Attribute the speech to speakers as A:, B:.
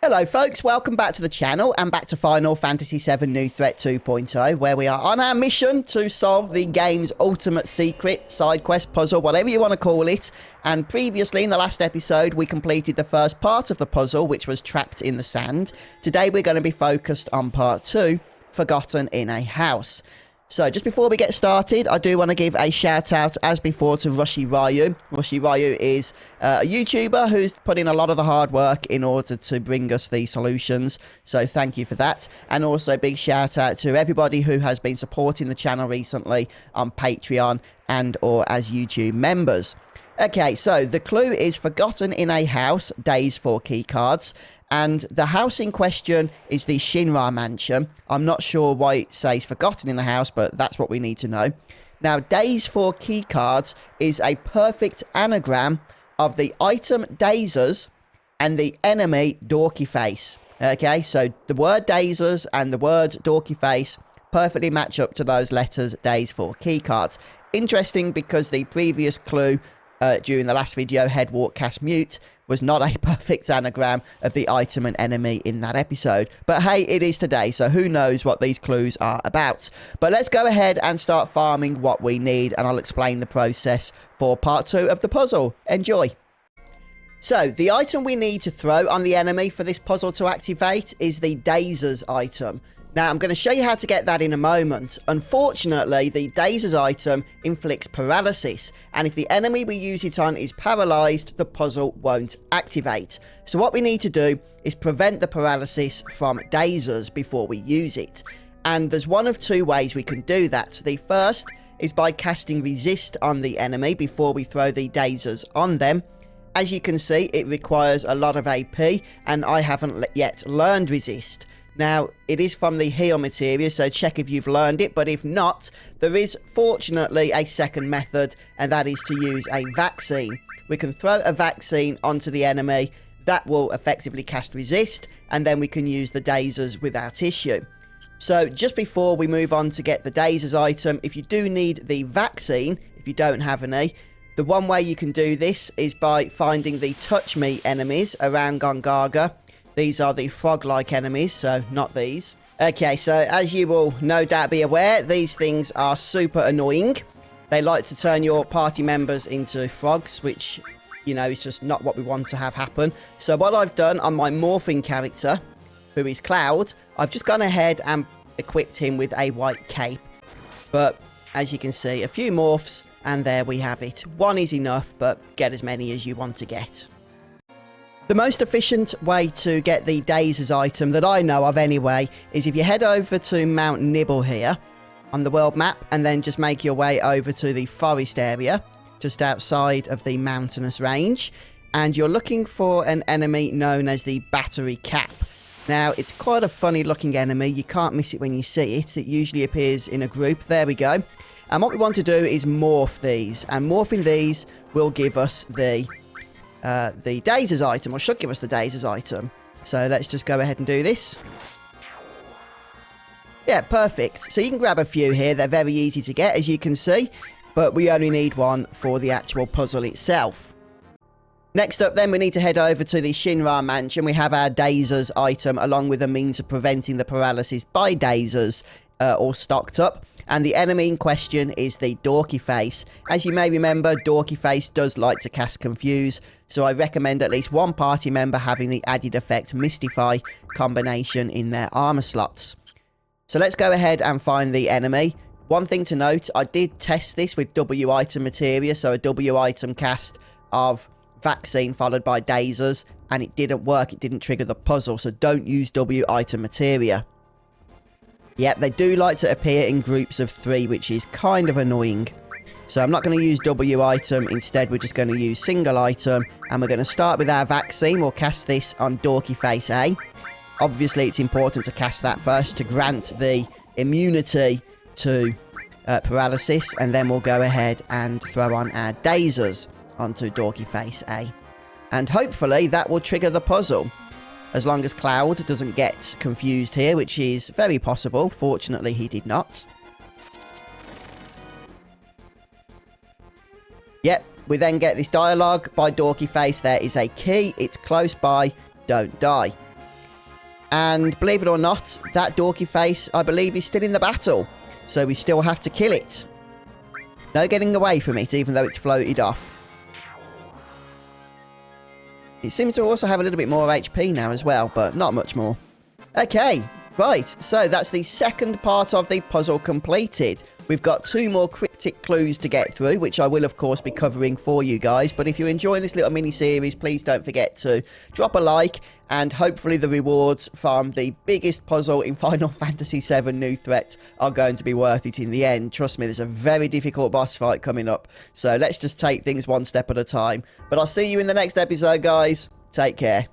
A: Hello folks, welcome back to the channel and back to Final Fantasy VII New Threat 2.0, where we are on our mission to solve the game's ultimate secret, side quest, puzzle, whatever you want to call it. And previously in the last episode we completed the first part of the puzzle, which was trapped in the sand. Today we're going to be focused on part 2, forgotten in a house. So, just before we get started, I do want to give a shout out, as before, to Rushy Ryu. Rushy Ryu is a YouTuber who's put in a lot of the hard work in order to bring us the solutions. So, thank you for that. And also, big shout out to everybody who has been supporting the channel recently on Patreon and or as YouTube members. Okay, so the clue is forgotten in a house, Daze for keycards. And the house in question is the Shinra Mansion. I'm not sure why it says forgotten in a house, but that's what we need to know. Now, Daze for keycards is a perfect anagram of the item Dazers and the enemy Dorky Face. Okay, so the word Dazers and the word Dorky Face perfectly match up to those letters, Daze for keycards. Interesting, because the previous clue during the last video, Head Walk Cast Mute, was not a perfect anagram of the item and enemy in that episode. But hey, it is today, so who knows what these clues are about. But let's go ahead and start farming what we need, and I'll explain the process for part 2 of the puzzle. Enjoy! So, the item we need to throw on the enemy for this puzzle to activate is the Dazers item. Now, I'm going to show you how to get that in a moment. Unfortunately, the Dazers item inflicts paralysis, and if the enemy we use it on is paralysed, the puzzle won't activate. So what we need to do is prevent the paralysis from Dazers before we use it. And there's one of two ways we can do that. The first is by casting resist on the enemy before we throw the Dazers on them. As you can see, it requires a lot of AP, and I haven't yet learned resist. Now, it is from the heal materia, so check if you've learned it, but if not, there is fortunately a second method, and that is to use a vaccine. We can throw a vaccine onto the enemy, that will effectively cast resist, and then we can use the Dazers without issue. So, just before we move on to get the Dazers item, if you do need the vaccine, if you don't have any, the one way you can do this is by finding the Touch Me enemies around Gongaga. These are the frog-like enemies, so not these. Okay, so as you will no doubt be aware, these things are super annoying. They like to turn your party members into frogs, which, you know, is just not what we want to have happen. So what I've done on my morphing character, who is Cloud, I've just gone ahead and equipped him with a white cape. But as you can see, a few morphs, and there we have it. One is enough, but get as many as you want to get. The most efficient way to get the Dazers item that I know of anyway is if you head over to Mount Nibble here on the world map and then just make your way over to the forest area just outside of the mountainous range, and you're looking for an enemy known as the Battery Cap. Now, it's quite a funny looking enemy. You can't miss it when you see it. It usually appears in a group. There we go. And what we want to do is morph these, and morphing these will give us the Dazers item, or should give us the Dazers item. So let's just go ahead and do this. Yeah, perfect. So you can grab a few here. They're very easy to get, as you can see, but we only need one for the actual puzzle itself. Next up then, we need to head over to the Shinra Mansion. We have our Dazers item along with a means of preventing the paralysis by Dazers all stocked up. And the enemy in question is the Dorky Face. As you may remember, Dorky Face does like to cast Confuse, so I recommend at least one party member having the added effect Mystify combination in their armor slots. So let's go ahead and find the enemy. One thing to note, I did test this with W item materia, so a W item cast of vaccine followed by Dazers, and it didn't work, it didn't trigger the puzzle, so don't use W item materia. Yep, they do like to appear in groups of 3, which is kind of annoying. So I'm not going to use W item, instead we're just going to use single item, and we're going to start with our vaccine. We'll cast this on Dorky Face A. Obviously it's important to cast that first to grant the immunity to paralysis, and then we'll go ahead and throw on our Dazers onto Dorky Face A. And hopefully that will trigger the puzzle. As long as Cloud doesn't get confused here, which is very possible. Fortunately, he did not. Yep, we then get this dialogue by Dorky Face. There is a key. It's close by. Don't die. And believe it or not, that Dorky Face, I believe, is still in the battle. So we still have to kill it. No getting away from it, even though it's floated off. It seems to also have a little bit more HP now as well, but not much more. Okay, right, so that's the second part of the puzzle completed. We've got 2 more cryptic clues to get through, which I will, of course, be covering for you guys. But if you're enjoying this little mini-series, please don't forget to drop a like. And hopefully the rewards from the biggest puzzle in Final Fantasy VII New Threat are going to be worth it in the end. Trust me, there's a very difficult boss fight coming up. So let's just take things one step at a time. But I'll see you in the next episode, guys. Take care.